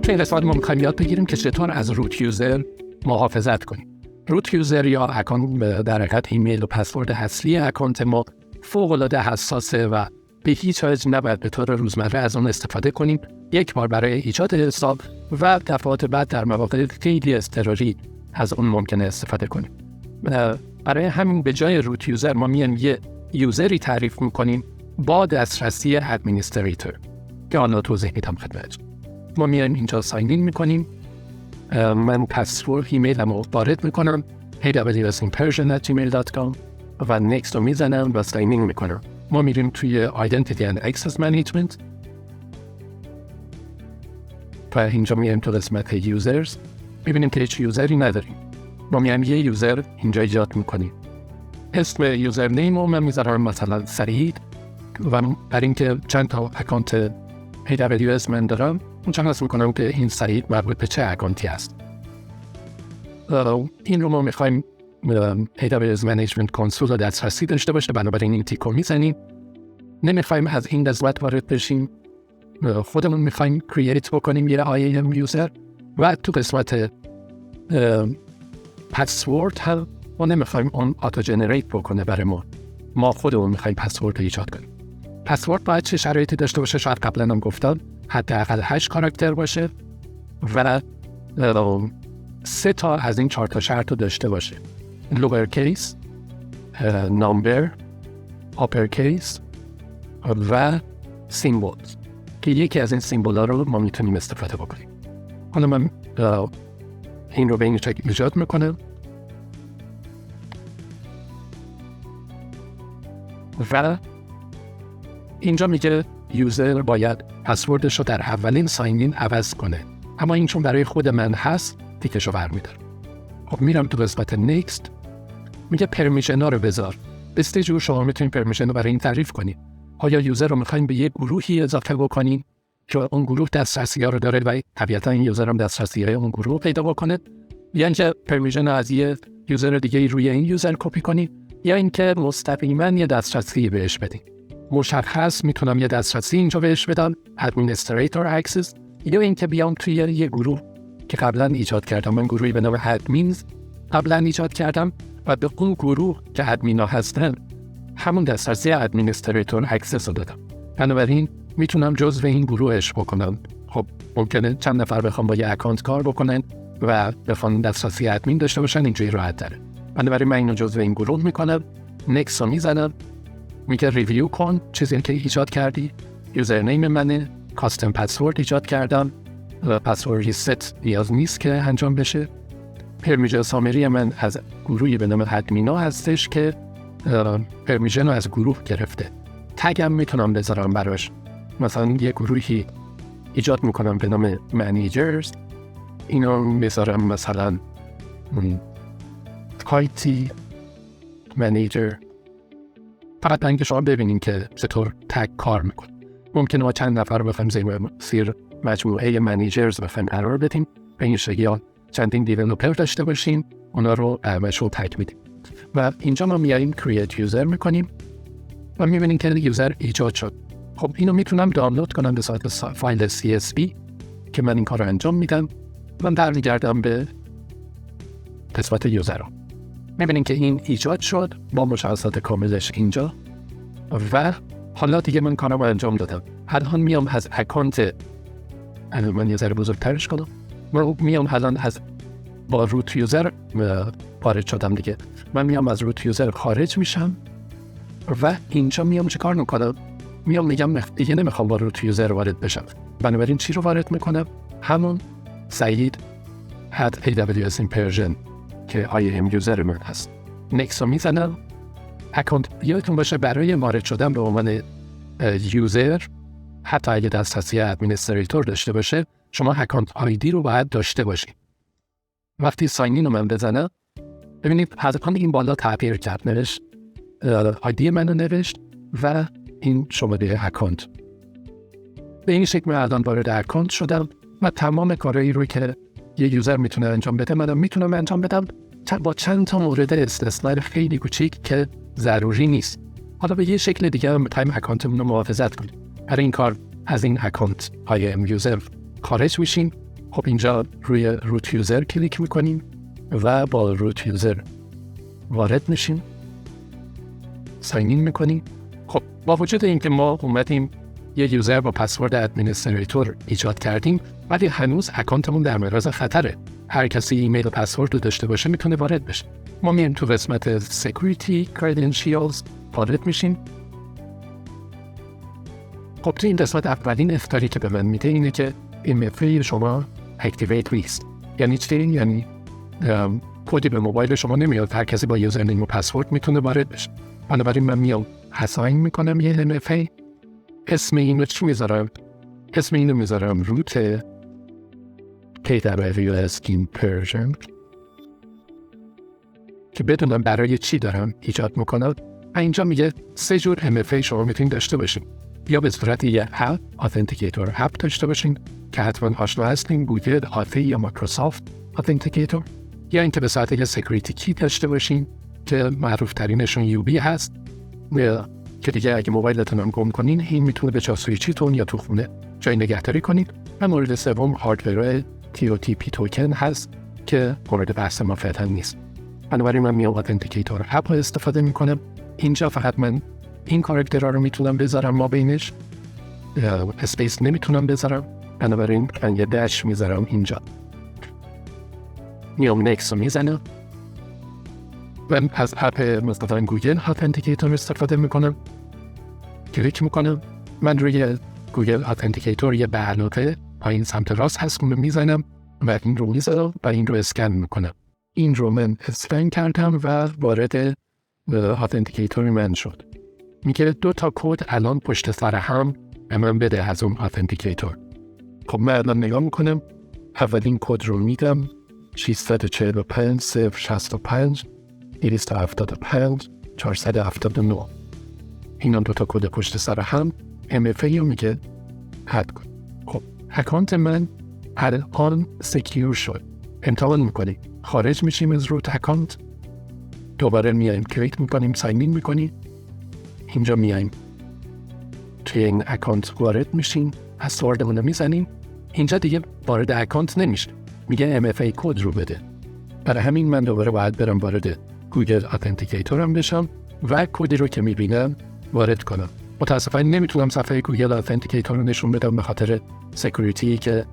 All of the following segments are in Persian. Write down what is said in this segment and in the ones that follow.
توی قسمت ما میخوایم یاد بگیریم که چطور از روت یوزر محافظت کنیم. روت یوزر یا اکانت در حقیقت ایمیل و پسورد اصلی اکانت ما فوق‌العاده حساسه و به هیچ وجه نباید به طور روزمره از اون استفاده کنیم. یک بار برای ایجاد حساب و دفعات بعد در مواقع خیلی اضطراری از اون ممکنه استفاده کنیم. برای همین به جای روت یوزر ما میایم یه یوزری تعریف میکنیم با دسترسی ادمینستریتور که حالا توضیح میدم خدمتتون. ما میایم اینجا ساین این میکنیم. من پسورد ایمیلمو وارد میکنم awsimpersion@gmail.com و نکست رو میزنم و ساین این میکنم. ما میریم توی آیدنتیتی اند اکسس منیجمنت و اینجا میایم تو قسمت یوزرز. میبینیم که هیچ یوزری نداریم. ما میایم یه یوزر اینجا ایجاد میکنیم. اسم یوزر نیم رو من میذارم مثلا سعید و برای اینکه چند تا اکانت AWS من دارم مشخص میکنم که این سعید مربوط به چه اکانتی است. این رو ما میخوایم AWS Management Console و دسترسی داشته باشه، بنابراین این تیکو میزنیم. نمیخوایم از این قسمت وارد بشیم، خودمون میخوایم کرییت بکنیم یه IAM یوزر و تو قسمت پسورد هم ما نمیخوایم اون آتو جنریت بکنه برای ما خودمون میخوایم پسورد رو ایجاد کنیم. پسورد باید چه شرایطی داشته باشه؟ شاید قبلا هم گفتم حداقل 8 کاراکتر باشه و 3 تا از این 4 تا شرط رو داشته باشه: لوور کیس، نامبر، آپر کیس و سیمبولز که یکی از این سیمبول ها رو ما میتونیم استفاده بکنیم. حالا من این رو به این شکل ایجاد میکنم و اینجا میگه یوزر باید پسوردش رو در اولین ساین این عوض کنه، اما این چون برای خود من هست تیکش رو برمیدارم. خب میرم تو قسمت نکست، میگه پرمیشن ها رو بذار. به جور شما میتونید پرمیشن رو برای این تعریف کنید. آیا یوزر رو میخواین به یک گروهی اضافه بکنین که اون گروه دسترسی ها رو داره و طبیعتا این یوزر هم دسترسی های اون گروه رو پیدا بکنه، یا اینکه پرمیشن از یه یوزر دیگه روی این یوزر کپی کنید، یا اینکه مستقیما یه دسترسی بهش بدین. مشخص میتونم یه دسترسی اینجا بهش بدم، ادمینستریتور اکسس، یا اینکه بیام توی یه گروه که قبلا ایجاد کردم، من گروهی به نام ادمینز قبلا ایجاد کردم و به اون گروه که ادمینا هستن همون دسترسی ادمینستریتور اکسس رو دادم. بنابراین میتونم جزو این گروهش بکنم. خب ممکنه چند نفر بخوام با یه اکانت کار بکنن و بخوام دسترسی ادمین داشته باشن، اینجوری راحت تره. بنابراین من اینو جزو این گروه میکنم، نکست رو میزنم، میگه ریویو کن چیزی که ایجاد کردی. یوزر نیم منه، کاستم پسورد ایجاد کردم و پسورد ریست نیاز نیست که انجام بشه. پرمیشن سامری من از گروهی به نام ادمینا هستش که پرمیشن رو از گروه گرفته. تگم میتونم بذارم براش، مثلا یه گروهی ایجاد میکنم به نام منیجرز، اینو میذارم مثلا کایتی منیجر. فقط اینکه شما ببینین که چطور تگ کار میکنه. ممکنه ما چند نفر رو بخوایم زیر مجموعه منیجرز بخوایم قرار بدیم، به این شکل چندین دیولپر داشته باشیم، اونا رو مشغول تگ میدیم و اینجا ما میاریم کرییت یوزر میکنیم و میبینیم که یوزر ایجاد شد. خب اینو میتونم دانلود کنم به صورت فایل CSV که من این کار رو انجام میدم. من برمیگردم به قسمت یوزر رو، میبینیم که این ایجاد شد با مشخصات کاملش اینجا و حالا دیگه من کارم رو انجام دادم. الان میام از اکانت، من یه ذره بزرگترش کنم، من میام الان از با روت یوزر خارج شدم دیگه. من میام از روت یوزر خارج میشم و اینجا میام چه کار میکنم؟ میام میگم دیگه نمیخوام با روت یوزر وارد بشم. بنابراین چی رو وارد میکنم؟ همون سعید @awsimpersion که IAM یوزر من هست. نکست رو میزنم. اکانت یادتون باشه برای وارد شدن به عنوان یوزر، حتی اگه دسترسی ادمینستریتور داشته باشه، شما اکانت آیدی رو باید داشته باشید. وقتی ساین این رو من بزنم، ببینید حذفان این بالا تغییر کرد، نوشت آیدی منو نوشت و این شماره اکانت. به این شکل من الان وارد اکانت شدم و تمام کارهایی رو که یه یوزر میتونه انجام بده منم میتونم انجام بدم، با چند تا مورد استثنایی خیلی کوچیک که ضروری نیست. حالا به یه شکل دیگه هم میتونیم اکانتمون رو محافظت کنیم. برای این کار از این اکانت IAM یوزر خارج میشیم خب اینجا روی روت یوزر کلیک میکنیم و با روت یوزر وارد میشیم، ساین این میکنیم. خب با وجود اینکه ما اومدیم یه یوزر با پسورد ادمنستریتور ایجاد کردیم، ولی هنوز اکانتمون در معرض خطره. هر کسی ایمیل و پسورد رو داشته باشه میتونه وارد بشه. ما میایم تو قسمت security credentials وارد میشیم. خب تو این قسمت اولین اختیاری که به من میده اینه که MFA شما اکتیویت نیست. یعنی چی؟ یعنی کدی به موبایل شما نمیاد، هر کسی با یوزرنیم و پسورد میتونه وارد بشه. بنابراین من میام اساین میکنم یه MFA. اسم اینو چی میذارم؟ اسم اینو میذارم روت KWSkin Persian که بدونم برای چی دارم ایجاد میکنم. اینجا میگه 3 جور MFA شما میتونید داشته باشین. یا به صورت یه اپ، اتنتیکیتور اپ داشته باشین که حتما آشنا هستین، گوگل، آفی یا مایکروسافت اتنتیکیتور. یا اینکه به صورت یه سکیوریتی کی داشته باشین که معروف ترینشون یوبی هست، که دیگه اگه موبایلتون هم گم کنین این میتونه به جاسوسیتون یا تو خونه جای نگهداری کنید. و مورد سوم هاردور TOTP توکن هست که مورد بحث ما فعلا نیست. بنابراین من میام اتنتیکیتور اپ رو استفاده میکنم. اینجا فقط من این کاراکترها رو میتونم بذارم، ما بینش اسپیس نمیتونم بذارم، بنابراین من یه داش میذارم اینجا. میام نکس رو میزنم و از اپ مثلا گوگل اتنتیکیتور استفاده میکنم، کلیک میکنم. من روی گوگل اتنتیکیتور یه به علاوه پایین سمت راست هست رو میزنم و این رو میذارم و این رو اسکن میکنم. این رو من اسکن کردم و وارد اتنتیکیتور من شد. میگه 2 تا کد الان پشت سر هم به من بده از اون اتنتیکیتور. خب من الان نگاه میکنم، اولین کد رو میدم 645 065 275 479. اینا 2 تا کد پشت سر هم MFA رو میگه حد کن. خب اکانت من الان سکیور شد. امتحان میکنی، خارج میشیم از روت اکانت، دوباره میایم کلیک میکنیم، ساین این میکنیم، اینجا میایم توی این اکانت وارد میشیم، پسوردمون رو میزنیم. اینجا دیگه وارد اکانت نمیشه، میگه MFA کد رو بده. برای همین من دوباره باید برم وارد گوگل اتنتیکیتورم بشم و کدی رو که میبینم وارد کنم. متاسفانه نمیتونم صفحه گوگل اتنتیکیتور رو نشون بدم به خاطر سکیوریتی که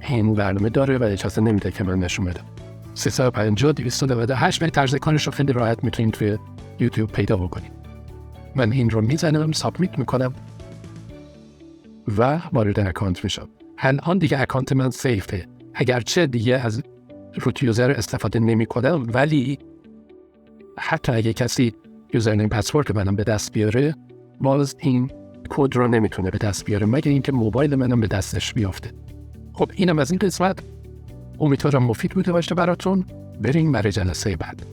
این برنامه داره و اجازه نمیده که من نشون بدم. 350 298 به طرز کارش رو خیلی راحت میتونید توی یوتیوب پیدا بکنید. من این رو میزنم، سابمیت میکنم و وارد اکانت میشم. الان دیگه اکانت من سیفه، اگرچه دیگه از روت یوزر استفاده نمی کنم، ولی حتی اگه کسی یوزرنیم پسورد منم به دست بیاره، باز این کد رو نمیتونه به دست بیاره مگر اینکه موبایل منم به دستش بیافته. خب اینم از این قسمت. امیدوارم مفید بوده باشه براتون. بریم برای جلسه بعد.